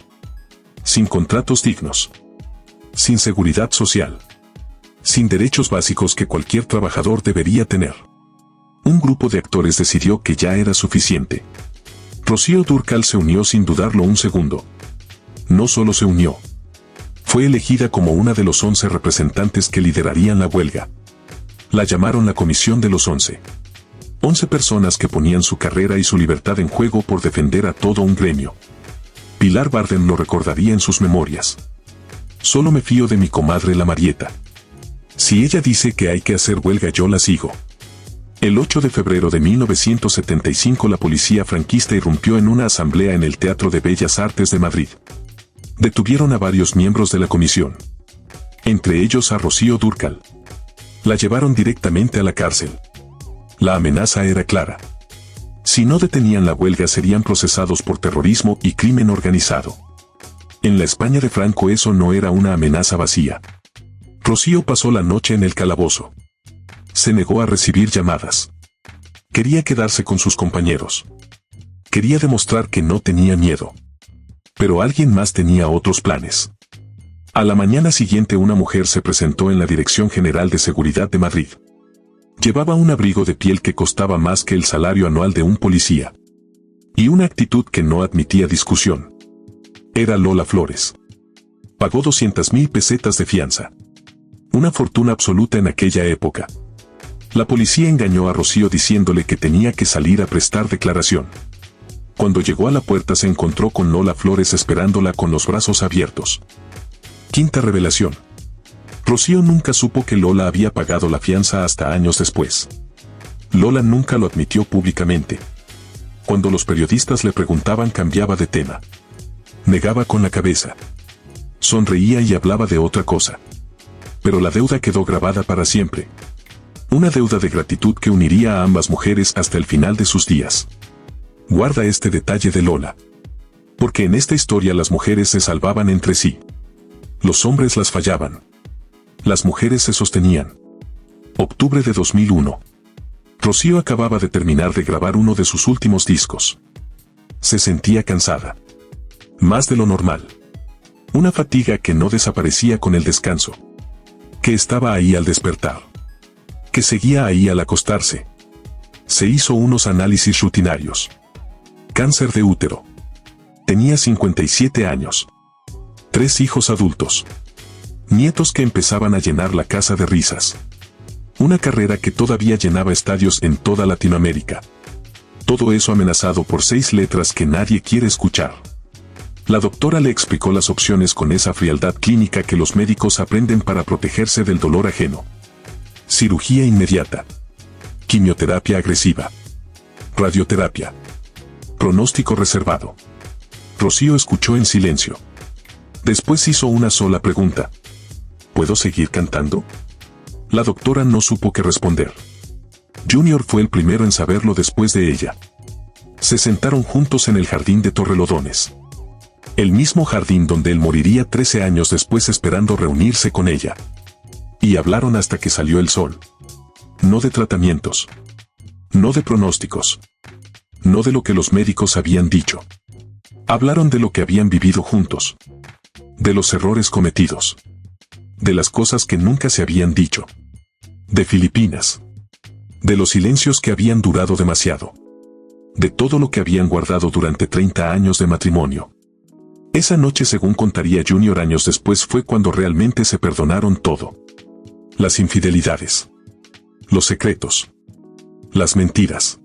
Sin contratos dignos. Sin seguridad social. Sin derechos básicos que cualquier trabajador debería tener. Un grupo de actores decidió que ya era suficiente. Rocío Dúrcal se unió sin dudarlo un segundo. No solo se unió. Fue elegida como una de los 11 representantes que liderarían la huelga. La llamaron la Comisión de los 11. 11 personas que ponían su carrera y su libertad en juego por defender a todo un gremio. Pilar Bardem lo recordaría en sus memorias. Solo me fío de mi comadre la Marieta. Si ella dice que hay que hacer huelga, yo la sigo. El 8 de febrero de 1975 la policía franquista irrumpió en una asamblea en el Teatro de Bellas Artes de Madrid. Detuvieron a varios miembros de la comisión. Entre ellos a Rocío Dúrcal. La llevaron directamente a la cárcel. La amenaza era clara. Si no detenían la huelga, serían procesados por terrorismo y crimen organizado. En la España de Franco eso no era una amenaza vacía. Rocío pasó la noche en el calabozo. Se negó a recibir llamadas. Quería quedarse con sus compañeros. Quería demostrar que no tenía miedo. Pero alguien más tenía otros planes. A la mañana siguiente una mujer se presentó en la Dirección General de Seguridad de Madrid. Llevaba un abrigo de piel que costaba más que el salario anual de un policía. Y una actitud que no admitía discusión. Era Lola Flores. Pagó 200.000 pesetas de fianza. Una fortuna absoluta en aquella época. La policía engañó a Rocío diciéndole que tenía que salir a prestar declaración. Cuando llegó a la puerta se encontró con Lola Flores esperándola con los brazos abiertos. Quinta revelación. Rocío nunca supo que Lola había pagado la fianza hasta años después. Lola nunca lo admitió públicamente. Cuando los periodistas le preguntaban, cambiaba de tema. Negaba con la cabeza. Sonreía y hablaba de otra cosa. Pero la deuda quedó grabada para siempre. Una deuda de gratitud que uniría a ambas mujeres hasta el final de sus días. Guarda este detalle de Lola. Porque en esta historia las mujeres se salvaban entre sí. Los hombres las fallaban. Las mujeres se sostenían. Octubre de 2001. Rocío acababa de terminar de grabar uno de sus últimos discos. Se sentía cansada. Más de lo normal. Una fatiga que no desaparecía con el descanso. Que estaba ahí al despertar. Que seguía ahí al acostarse. Se hizo unos análisis rutinarios. Cáncer de útero. Tenía 57 años. 3 hijos adultos. Nietos que empezaban a llenar la casa de risas. Una carrera que todavía llenaba estadios en toda Latinoamérica. Todo eso amenazado por 6 letras que nadie quiere escuchar. La doctora le explicó las opciones con esa frialdad clínica que los médicos aprenden para protegerse del dolor ajeno. Cirugía inmediata. Quimioterapia agresiva. Radioterapia. Pronóstico reservado. Rocío escuchó en silencio. Después hizo una sola pregunta. ¿Puedo seguir cantando? La doctora no supo qué responder. Junior fue el primero en saberlo después de ella. Se sentaron juntos en el jardín de Torrelodones. El mismo jardín donde él moriría 13 años después esperando reunirse con ella. Y hablaron hasta que salió el sol. No de tratamientos. No de pronósticos. No de lo que los médicos habían dicho. Hablaron de lo que habían vivido juntos. De los errores cometidos. De las cosas que nunca se habían dicho. De Filipinas. De los silencios que habían durado demasiado. De todo lo que habían guardado durante 30 años de matrimonio. Esa noche, según contaría Junior años después, fue cuando realmente se perdonaron todo. Las infidelidades. Los secretos. Las mentiras.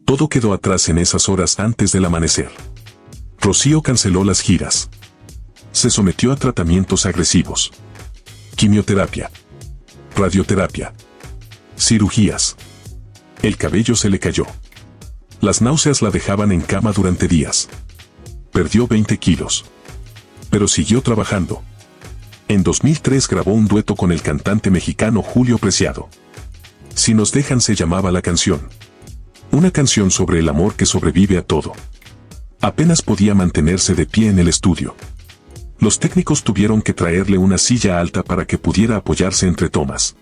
Todo quedó atrás en esas horas antes del amanecer. Rocío canceló las giras. Se sometió a tratamientos agresivos. Quimioterapia. Radioterapia. Cirugías. El cabello se le cayó. Las náuseas la dejaban en cama durante días. Perdió 20 kilos. Pero siguió trabajando. En 2003 grabó un dueto con el cantante mexicano Julio Preciado. Si nos dejan se llamaba la canción. Una canción sobre el amor que sobrevive a todo. Apenas podía mantenerse de pie en el estudio. Los técnicos tuvieron que traerle una silla alta para que pudiera apoyarse entre tomas.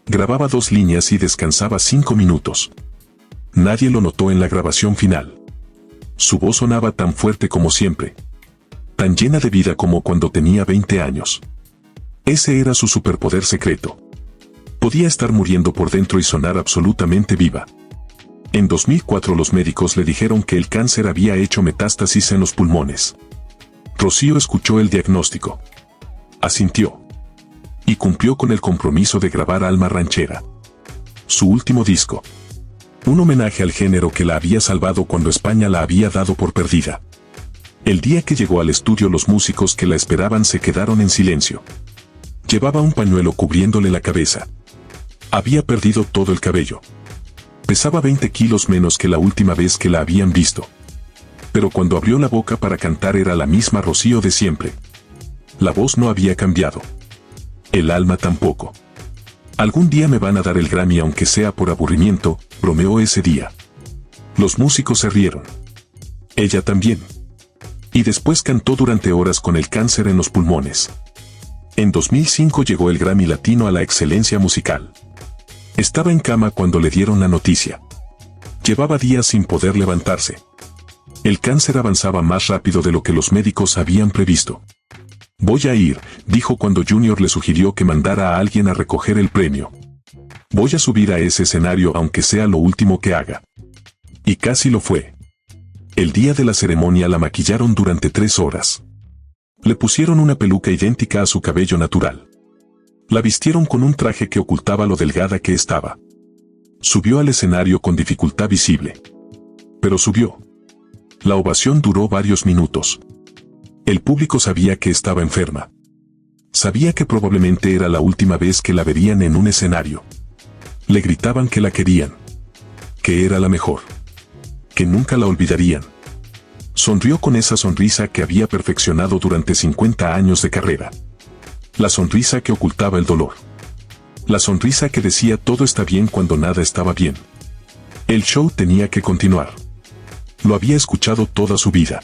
Grababa 2 líneas y descansaba 5 minutos. Nadie lo notó en la grabación final. Su voz sonaba tan fuerte como siempre. Tan llena de vida como cuando tenía 20 años. Ese era su superpoder secreto. Podía estar muriendo por dentro y sonar absolutamente viva. En 2004 los médicos le dijeron que el cáncer había hecho metástasis en los pulmones. Rocío escuchó el diagnóstico. Asintió. Y cumplió con el compromiso de grabar Alma Ranchera. Su último disco. Un homenaje al género que la había salvado cuando España la había dado por perdida. El día que llegó al estudio, los músicos que la esperaban se quedaron en silencio. Llevaba un pañuelo cubriéndole la cabeza. Había perdido todo el cabello. Pesaba 20 kilos menos que la última vez que la habían visto. Pero cuando abrió la boca para cantar era la misma Rocío de siempre. La voz no había cambiado. El alma tampoco. Algún día me van a dar el Grammy aunque sea por aburrimiento, bromeó ese día. Los músicos se rieron. Ella también. Y después cantó durante horas con el cáncer en los pulmones. En 2005 llegó el Grammy Latino a la excelencia musical. Estaba en cama cuando le dieron la noticia. Llevaba días sin poder levantarse. El cáncer avanzaba más rápido de lo que los médicos habían previsto. Voy a ir, dijo cuando Junior le sugirió que mandara a alguien a recoger el premio. Voy a subir a ese escenario aunque sea lo último que haga. Y casi lo fue. El día de la ceremonia la maquillaron durante 3 horas. Le pusieron una peluca idéntica a su cabello natural. La vistieron con un traje que ocultaba lo delgada que estaba. Subió al escenario con dificultad visible. Pero subió. La ovación duró varios minutos. El público sabía que estaba enferma. Sabía que probablemente era la última vez que la verían en un escenario. Le gritaban que la querían. Que era la mejor. Que nunca la olvidarían. Sonrió con esa sonrisa que había perfeccionado durante 50 años de carrera. La sonrisa que ocultaba el dolor. La sonrisa que decía todo está bien cuando nada estaba bien. El show tenía que continuar. Lo había escuchado toda su vida.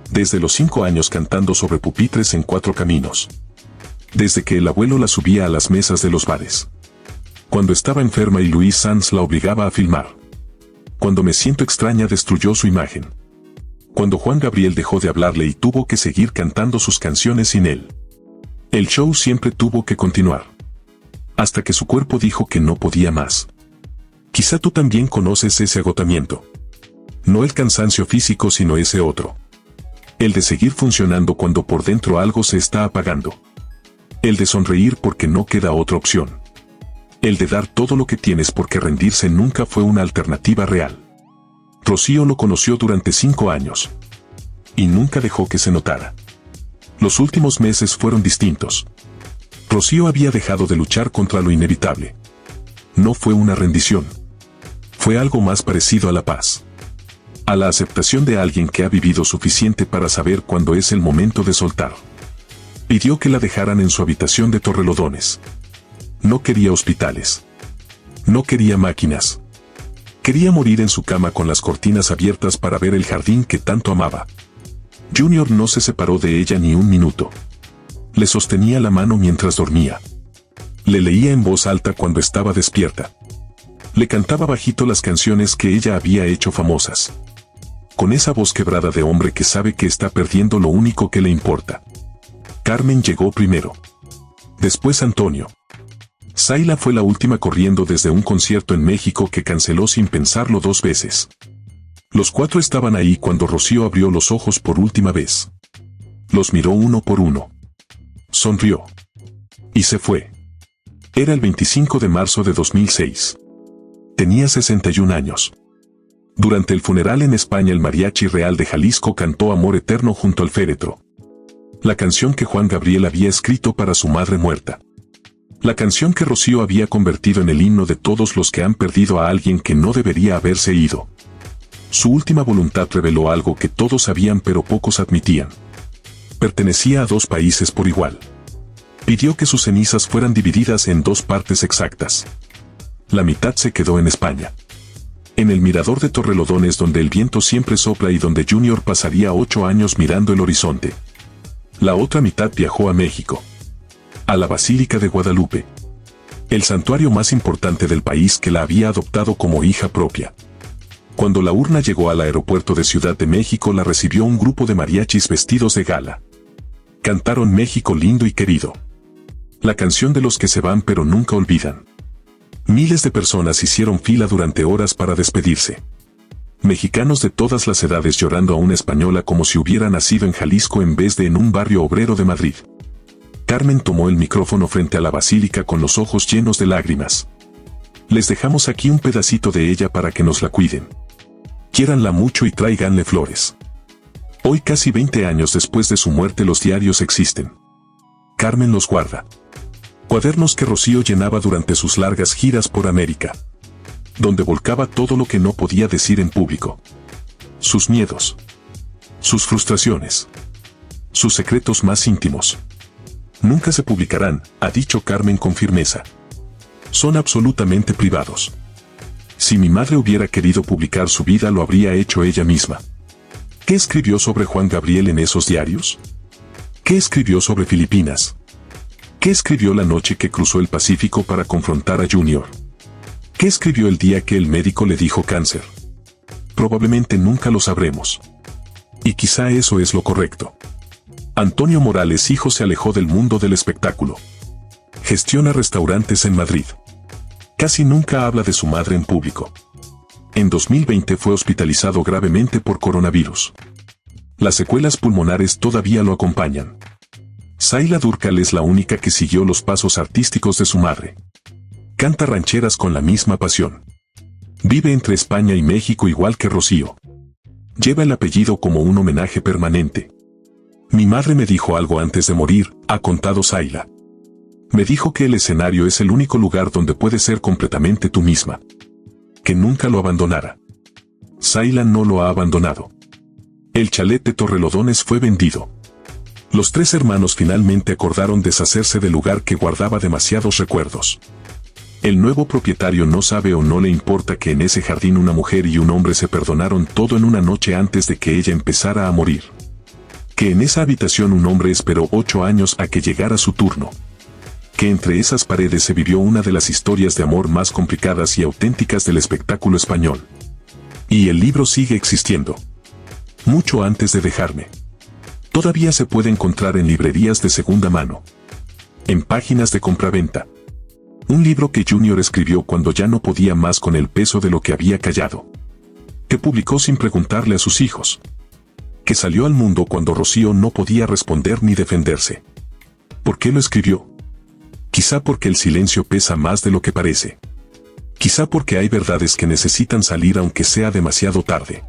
Desde los 5 años cantando sobre pupitres en 4 Caminos. Desde que el abuelo la subía a las mesas de los bares. Cuando estaba enferma y Luis Sanz la obligaba a filmar. Cuando Me siento extraña destruyó su imagen. cuando Juan Gabriel dejó de hablarle y tuvo que seguir cantando sus canciones sin él. El show siempre tuvo que continuar. Hasta que su cuerpo dijo que no podía más. Quizá tú también conoces ese agotamiento. No el cansancio físico, sino ese otro. El de seguir funcionando cuando por dentro algo se está apagando. El de sonreír porque no queda otra opción. El de dar todo lo que tienes porque rendirse nunca fue una alternativa real. Rocío lo conoció durante 5 años. Y nunca dejó que se notara. Los últimos meses fueron distintos. Rocío había dejado de luchar contra lo inevitable. No fue una rendición. Fue algo más parecido a la paz. A la aceptación de alguien que ha vivido suficiente para saber cuándo es el momento de soltar. Pidió que la dejaran en su habitación de Torrelodones. No quería hospitales. No quería máquinas. Quería morir en su cama con las cortinas abiertas para ver el jardín que tanto amaba. Junior no se separó de ella ni un minuto. Le sostenía la mano mientras dormía. Le leía en voz alta cuando estaba despierta. Le cantaba bajito las canciones que ella había hecho famosas. Con esa voz quebrada de hombre que sabe que está perdiendo lo único que le importa. Carmen llegó primero. Después Antonio. Zayla fue la última corriendo desde un concierto en México que canceló sin pensarlo 2 veces. Los 4 estaban ahí cuando Rocío abrió los ojos por última vez. Los miró uno por uno. Sonrió. Y se fue. Era el 25 de marzo de 2006. Tenía 61 años. Durante el funeral en España, el Mariachi Real de Jalisco cantó Amor Eterno junto al féretro. La canción que Juan Gabriel había escrito para su madre muerta. La canción que Rocío había convertido en el himno de todos los que han perdido a alguien que no debería haberse ido. Su última voluntad reveló algo que todos sabían pero pocos admitían. Pertenecía a 2 países por igual. Pidió que sus cenizas fueran divididas en 2 partes exactas. La mitad se quedó en España. En el mirador de Torrelodones, donde el viento siempre sopla y donde Junior pasaría 8 años mirando el horizonte. La otra mitad viajó a México. A la Basílica de Guadalupe. El santuario más importante del país, que la había adoptado como hija propia. Cuando la urna llegó al aeropuerto de Ciudad de México, la recibió un grupo de mariachis vestidos de gala. Cantaron México lindo y querido. La canción de los que se van pero nunca olvidan. Miles de personas hicieron fila durante horas para despedirse. Mexicanos de todas las edades llorando a una española como si hubiera nacido en Jalisco en vez de en un barrio obrero de Madrid. Carmen tomó el micrófono frente a la basílica con los ojos llenos de lágrimas. Les dejamos aquí un pedacito de ella para que nos la cuiden. Quiéranla mucho y tráiganle flores. Hoy, casi 20 años después de su muerte, los diarios existen. Carmen los guarda. Cuadernos que Rocío llenaba durante sus largas giras por América. Donde volcaba todo lo que no podía decir en público. Sus miedos. Sus frustraciones. Sus secretos más íntimos. Nunca se publicarán, ha dicho Carmen con firmeza. Son absolutamente privados. Si mi madre hubiera querido publicar su vida, lo habría hecho ella misma. ¿Qué escribió sobre Juan Gabriel en esos diarios? ¿Qué escribió sobre Filipinas? ¿Qué escribió la noche que cruzó el Pacífico para confrontar a Junior? ¿Qué escribió el día que el médico le dijo cáncer? Probablemente nunca lo sabremos. Y quizá eso es lo correcto. Antonio Morales hijo se alejó del mundo del espectáculo. Gestiona restaurantes en Madrid. Casi nunca habla de su madre en público. En 2020 fue hospitalizado gravemente por coronavirus. Las secuelas pulmonares todavía lo acompañan. Zayla Durcal es la única que siguió los pasos artísticos de su madre. Canta rancheras con la misma pasión. Vive entre España y México igual que Rocío. Lleva el apellido como un homenaje permanente. Mi madre me dijo algo antes de morir, ha contado Zayla. Me dijo que el escenario es el único lugar donde puedes ser completamente tú misma. Que nunca lo abandonara. Zayla no lo ha abandonado. El chalet de Torrelodones fue vendido. Los 3 hermanos finalmente acordaron deshacerse del lugar que guardaba demasiados recuerdos. El nuevo propietario no sabe o no le importa que en ese jardín una mujer y un hombre se perdonaron todo en una noche antes de que ella empezara a morir. Que en esa habitación un hombre esperó 8 años a que llegara su turno. Que entre esas paredes se vivió una de las historias de amor más complicadas y auténticas del espectáculo español. Y el libro sigue existiendo. mucho antes de dejarme. Todavía se puede encontrar en librerías de segunda mano, en páginas de compraventa. Un libro que Junior escribió cuando ya no podía más con el peso de lo que había callado. Que publicó sin preguntarle a sus hijos. Que salió al mundo cuando Rocío no podía responder ni defenderse. ¿Por qué lo escribió? Quizá porque el silencio pesa más de lo que parece. Quizá porque hay verdades que necesitan salir aunque sea demasiado tarde.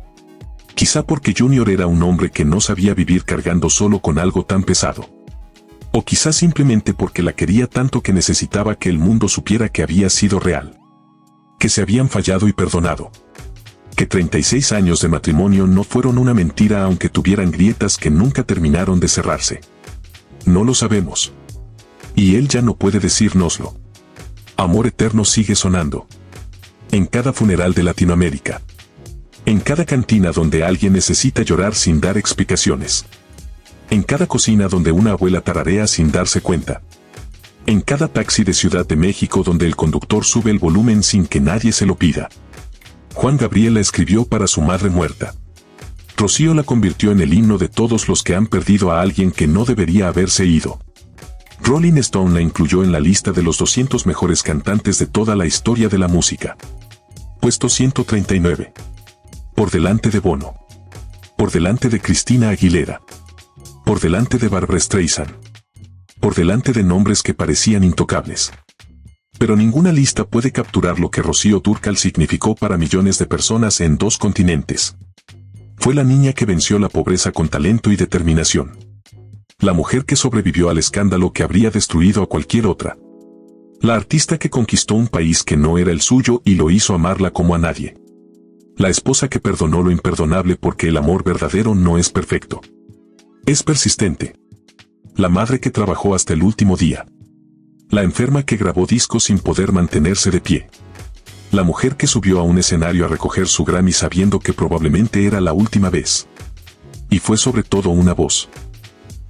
Quizá porque Junior era un hombre que no sabía vivir cargando solo con algo tan pesado. O quizá simplemente porque la quería tanto que necesitaba que el mundo supiera que había sido real. Que se habían fallado y perdonado. Que 36 años de matrimonio no fueron una mentira aunque tuvieran grietas que nunca terminaron de cerrarse. No lo sabemos. Y él ya no puede decírnoslo. Amor eterno sigue sonando. En cada funeral de Latinoamérica. En cada cantina donde alguien necesita llorar sin dar explicaciones. En cada cocina donde una abuela tararea sin darse cuenta. En cada taxi de Ciudad de México donde el conductor sube el volumen sin que nadie se lo pida. Juan Gabriel la escribió para su madre muerta. Rocío la convirtió en el himno de todos los que han perdido a alguien que no debería haberse ido. Rolling Stone la incluyó en la lista de los 200 mejores cantantes de toda la historia de la música. Puesto 139. Por delante de Bono. Por delante de Cristina Aguilera. Por delante de Barbra Streisand. Por delante de nombres que parecían intocables. Pero ninguna lista puede capturar lo que Rocío Dúrcal significó para millones de personas en 2 continentes. Fue la niña que venció la pobreza con talento y determinación. La mujer que sobrevivió al escándalo que habría destruido a cualquier otra. La artista que conquistó un país que no era el suyo y lo hizo amarla como a nadie. La esposa que perdonó lo imperdonable porque el amor verdadero no es perfecto. Es persistente. La madre que trabajó hasta el último día. La enferma que grabó discos sin poder mantenerse de pie. La mujer que subió a un escenario a recoger su Grammy sabiendo que probablemente era la última vez. Y fue sobre todo una voz.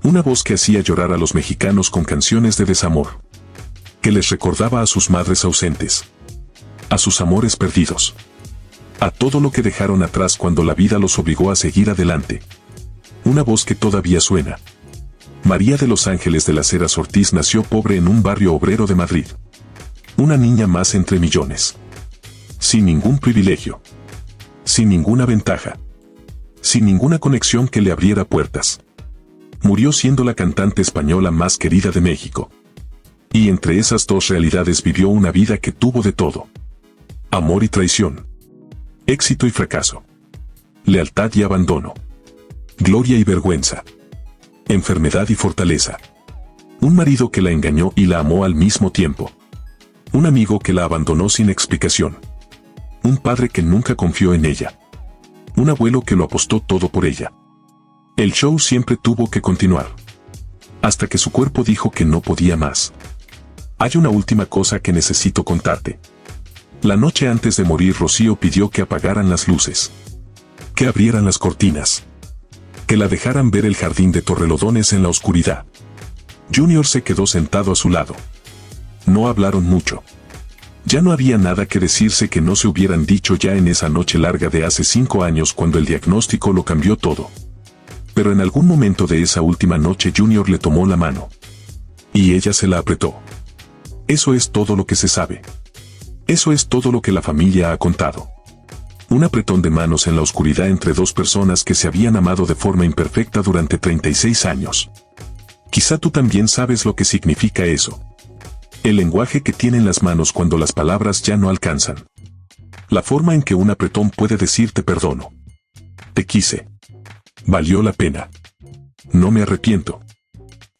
Una voz que hacía llorar a los mexicanos con canciones de desamor. Que les recordaba a sus madres ausentes. A sus amores perdidos. A todo lo que dejaron atrás cuando la vida los obligó a seguir adelante. Una voz que todavía suena. María de los Ángeles de las Heras Ortiz nació pobre en un barrio obrero de Madrid. Una niña más entre millones. Sin ningún privilegio. Sin ninguna ventaja. Sin ninguna conexión que le abriera puertas. Murió siendo la cantante española más querida de México. Y entre esas dos realidades vivió una vida que tuvo de todo. Amor y traición. Éxito y fracaso. Lealtad y abandono. Gloria y vergüenza. Enfermedad y fortaleza. Un marido que la engañó y la amó al mismo tiempo. Un amigo que la abandonó sin explicación. Un padre que nunca confió en ella. Un abuelo que lo apostó todo por ella. El show siempre tuvo que continuar. Hasta que su cuerpo dijo que no podía más. Hay una última cosa que necesito contarte. La noche antes de morir Rocío pidió que apagaran las luces. Que abrieran las cortinas. Que la dejaran ver el jardín de Torrelodones en la oscuridad. Junior se quedó sentado a su lado. No hablaron mucho. Ya no había nada que decirse que no se hubieran dicho ya en esa noche larga de hace 5 años cuando el diagnóstico lo cambió todo. Pero en algún momento de esa última noche Junior le tomó la mano. Y ella se la apretó. Eso es todo lo que se sabe. Eso es todo lo que la familia ha contado. Un apretón de manos en la oscuridad entre dos personas que se habían amado de forma imperfecta durante 36 años. Quizá tú también sabes lo que significa eso. El lenguaje que tienen las manos cuando las palabras ya no alcanzan. La forma en que un apretón puede decir te perdono. Te quise. Valió la pena. No me arrepiento.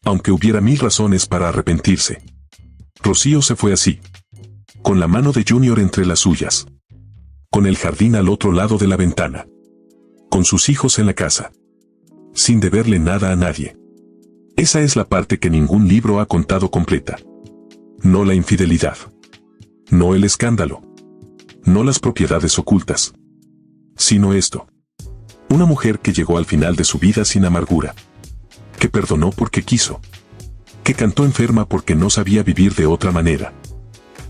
Aunque hubiera 1000 razones para arrepentirse. Rocío se fue así. Con la mano de Junior entre las suyas. Con el jardín al otro lado de la ventana. Con sus hijos en la casa. Sin deberle nada a nadie. Esa es la parte que ningún libro ha contado completa. No la infidelidad. No el escándalo. No las propiedades ocultas. Sino esto. Una mujer que llegó al final de su vida sin amargura. Que perdonó porque quiso. Que cantó enferma porque no sabía vivir de otra manera.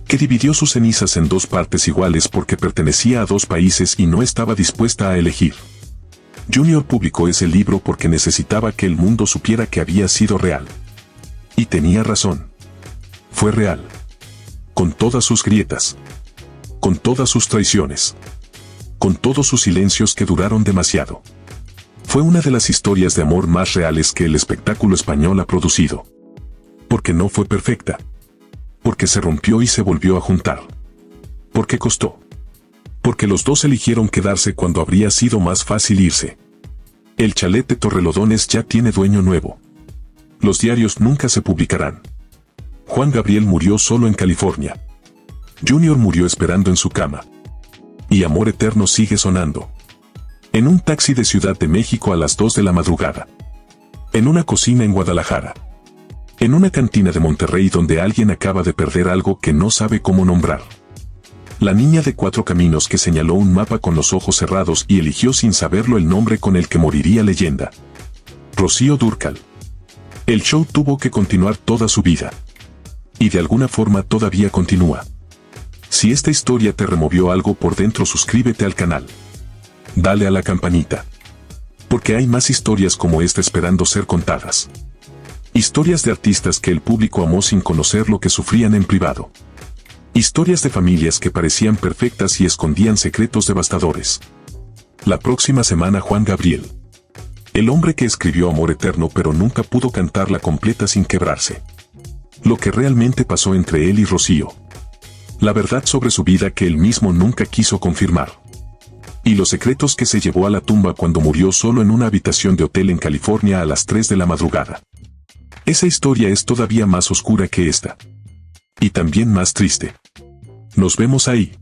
Que dividió sus cenizas en 2 partes iguales porque pertenecía a 2 países y no estaba dispuesta a elegir. Junior publicó ese libro porque necesitaba que el mundo supiera que había sido real. Y tenía razón. Fue real. Con todas sus grietas. Con todas sus traiciones. Con todos sus silencios que duraron demasiado. Fue una de las historias de amor más reales que el espectáculo español ha producido. Porque no fue perfecta. Porque se rompió y se volvió a juntar. Porque costó. Porque los dos eligieron quedarse cuando habría sido más fácil irse. El chalet de Torrelodones ya tiene dueño nuevo. Los diarios nunca se publicarán. Juan Gabriel murió solo en California. Junior murió esperando en su cama. Y Amor Eterno sigue sonando. En un taxi de Ciudad de México a las 2 de la madrugada. En una cocina en Guadalajara. En una cantina de Monterrey donde alguien acaba de perder algo que no sabe cómo nombrar. La niña de 4 caminos que señaló un mapa con los ojos cerrados y eligió sin saberlo el nombre con el que moriría leyenda. Rocío Dúrcal. El show tuvo que continuar toda su vida. Y de alguna forma todavía continúa. Si esta historia te removió algo por dentro, suscríbete al canal. Dale a la campanita. Porque hay más historias como esta esperando ser contadas. Historias de artistas que el público amó sin conocer lo que sufrían en privado. Historias de familias que parecían perfectas y escondían secretos devastadores. La próxima semana Juan Gabriel. El hombre que escribió Amor Eterno pero nunca pudo cantarla completa sin quebrarse. Lo que realmente pasó entre él y Rocío. La verdad sobre su vida que él mismo nunca quiso confirmar. Y los secretos que se llevó a la tumba cuando murió solo en una habitación de hotel en California a las 3 de la madrugada. Esa historia es todavía más oscura que esta. Y también más triste. Nos vemos ahí.